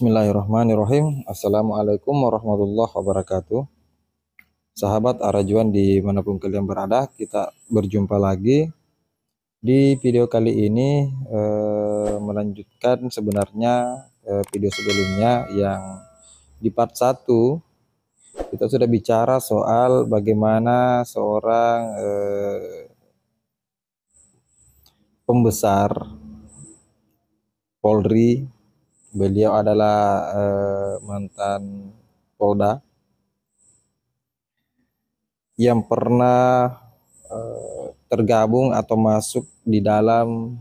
Bismillahirrahmanirrahim. Assalamualaikum warahmatullahi wabarakatuh. Sahabat Arajuan dimanapun kalian berada, kita berjumpa lagi. Di video kali ini melanjutkan sebenarnya video sebelumnya yang di part 1 kita sudah bicara soal bagaimana seorang pembesar Polri. Beliau adalah mantan Polda yang pernah tergabung atau masuk di dalam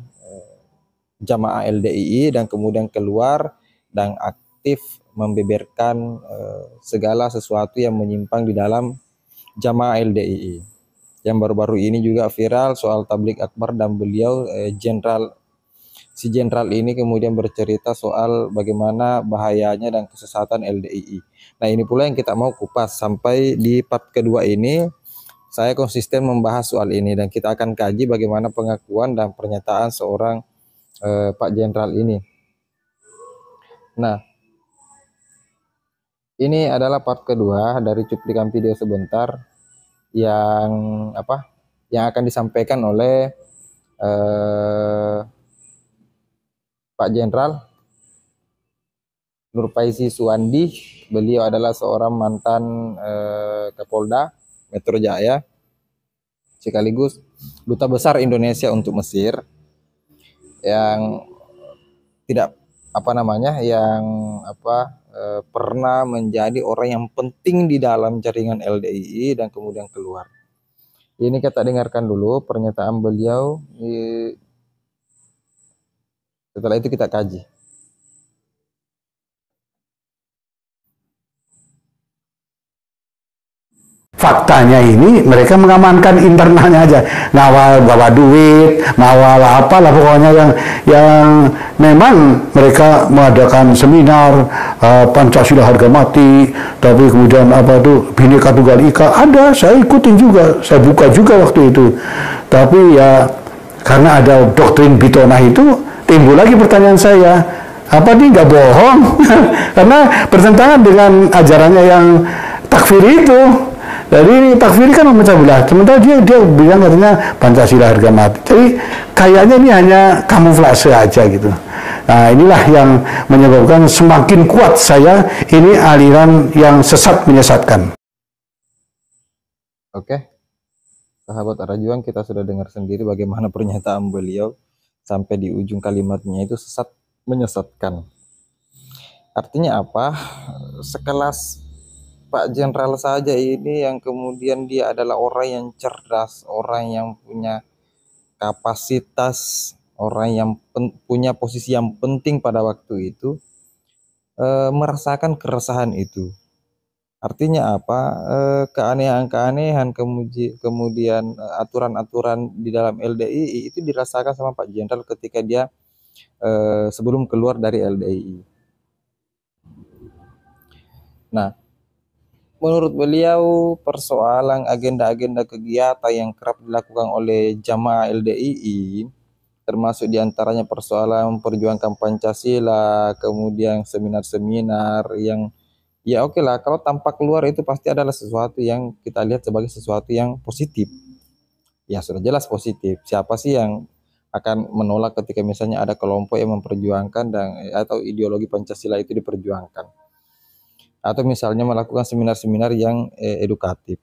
jamaah LDII dan kemudian keluar dan aktif membeberkan segala sesuatu yang menyimpang di dalam jamaah LDII. Yang baru-baru ini juga viral soal tablik akbar dan beliau Si jenderal ini kemudian bercerita soal bagaimana bahayanya dan kesesatan LDII. Nah, ini pula yang kita mau kupas. Sampai di part kedua ini, saya konsisten membahas soal ini. Dan kita akan kaji bagaimana pengakuan dan pernyataan seorang Pak Jenderal ini. Nah, ini adalah part kedua dari cuplikan video sebentar yang akan disampaikan oleh Pak Jenderal Nurpaisi Suwandi. Beliau adalah seorang mantan Kapolda Metro Jaya, sekaligus Duta Besar Indonesia untuk Mesir, yang pernah menjadi orang yang penting di dalam jaringan LDII dan kemudian keluar. Ini kita dengarkan dulu pernyataan beliau. Setelah itu kita kaji. Faktanya ini mereka mengamankan internalnya aja, ngawal bawa duit, ngawal apalah pokoknya yang memang mereka mengadakan seminar Pancasila harga mati, tapi kemudian Bhinneka Tunggal Ika ada, saya ikutin juga, saya buka juga waktu itu. Tapi ya karena ada doktrin Bitonah itu, timbul lagi pertanyaan saya, apa dia nggak bohong? Karena bertentangan dengan ajarannya yang takfir itu. Jadi takfir kan memecah belah. Sementara dia bilang katanya Pancasila harga mati. Jadi kayaknya ini hanya kamuflase aja gitu. Nah, inilah yang menyebabkan semakin kuat saya ini aliran yang sesat menyesatkan. Oke, sahabat Arajuan, kita sudah dengar sendiri bagaimana pernyataan beliau sampai di ujung kalimatnya itu sesat menyesatkan. Artinya apa? Sekelas Pak Jenderal saja ini yang kemudian dia adalah orang yang cerdas, orang yang punya kapasitas, orang yang punya posisi yang penting pada waktu itu, merasakan keresahan itu. Artinya apa? Keanehan-keanehan, kemudian aturan-aturan di dalam LDII itu dirasakan sama Pak Jenderal ketika dia sebelum keluar dari LDII. Nah, menurut beliau, persoalan agenda-agenda kegiatan yang kerap dilakukan oleh jamaah LDII, termasuk diantaranya persoalan memperjuangkan Pancasila, kemudian seminar-seminar yang ya oke lah, kalau tampak keluar itu pasti adalah sesuatu yang kita lihat sebagai sesuatu yang positif. Ya sudah jelas positif. Siapa sih yang akan menolak ketika misalnya ada kelompok yang memperjuangkan atau ideologi Pancasila itu diperjuangkan, atau misalnya melakukan seminar-seminar yang edukatif.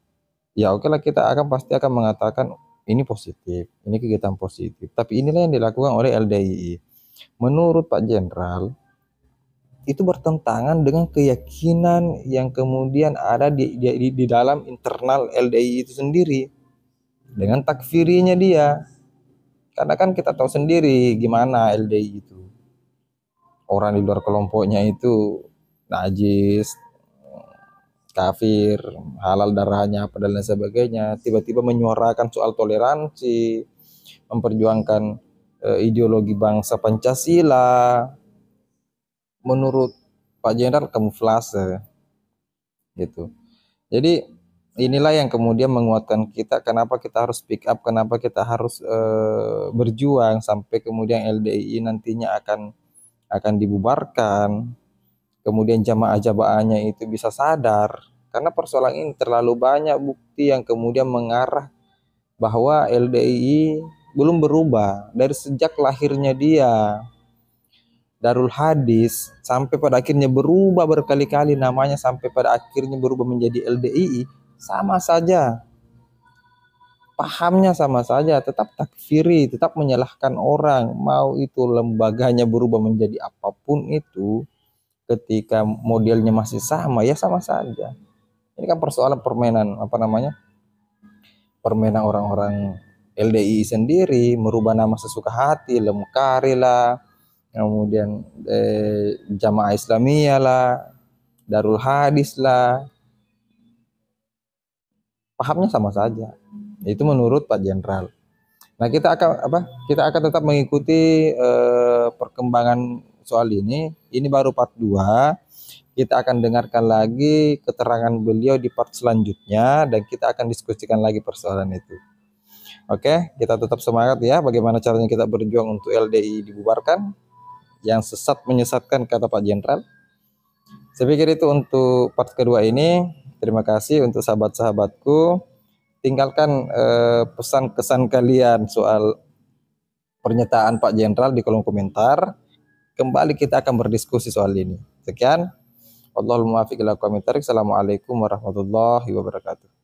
Ya oke lah, kita pasti akan mengatakan ini positif, ini kegiatan positif. Tapi inilah yang dilakukan oleh LDII. Menurut Pak Jenderal, itu bertentangan dengan keyakinan yang kemudian ada di dalam internal LDII itu sendiri, dengan takfirinya dia. Karena kan kita tahu sendiri gimana LDII itu. Orang di luar kelompoknya itu najis, kafir, halal darahnya, apa dan lain sebagainya, tiba-tiba menyuarakan soal toleransi, memperjuangkan ideologi bangsa Pancasila. Menurut Pak Jenderal kamuflase gitu. Jadi inilah yang kemudian menguatkan kita, kenapa kita harus speak up, kenapa kita harus berjuang sampai kemudian LDII nantinya akan dibubarkan, kemudian jamaah-jamaahnya itu bisa sadar, karena persoalan ini terlalu banyak bukti yang kemudian mengarah bahwa LDII belum berubah dari sejak lahirnya dia Darul Hadis sampai pada akhirnya berubah berkali-kali namanya, sampai pada akhirnya berubah menjadi LDII, sama saja pahamnya, sama saja, tetap takfiri, tetap menyalahkan orang. Mau itu lembaganya berubah menjadi apapun itu, ketika modelnya masih sama, ya sama saja. Ini kan persoalan permainan permainan orang-orang LDII sendiri, merubah nama sesuka hati, Lemkari lah, kemudian Jamaah Islamiyah lah, Darul Hadis lah, pahamnya sama saja. Itu menurut Pak Jenderal. Nah, kita akan tetap mengikuti perkembangan soal ini. Ini baru part 2. Kita akan dengarkan lagi keterangan beliau di part selanjutnya, dan kita akan diskusikan lagi persoalan itu. Oke, kita tetap semangat ya. Bagaimana caranya kita berjuang untuk LDI dibubarkan, yang sesat menyesatkan, kata Pak Jenderal. Saya pikir itu untuk part kedua ini. Terima kasih untuk sahabat-sahabatku. Tinggalkan pesan kesan kalian soal pernyataan Pak Jenderal di kolom komentar. Kembali kita akan berdiskusi soal ini. Sekian. Wallahul muwaffiq ila aqwamit thoriq. Assalamualaikum warahmatullahi wabarakatuh.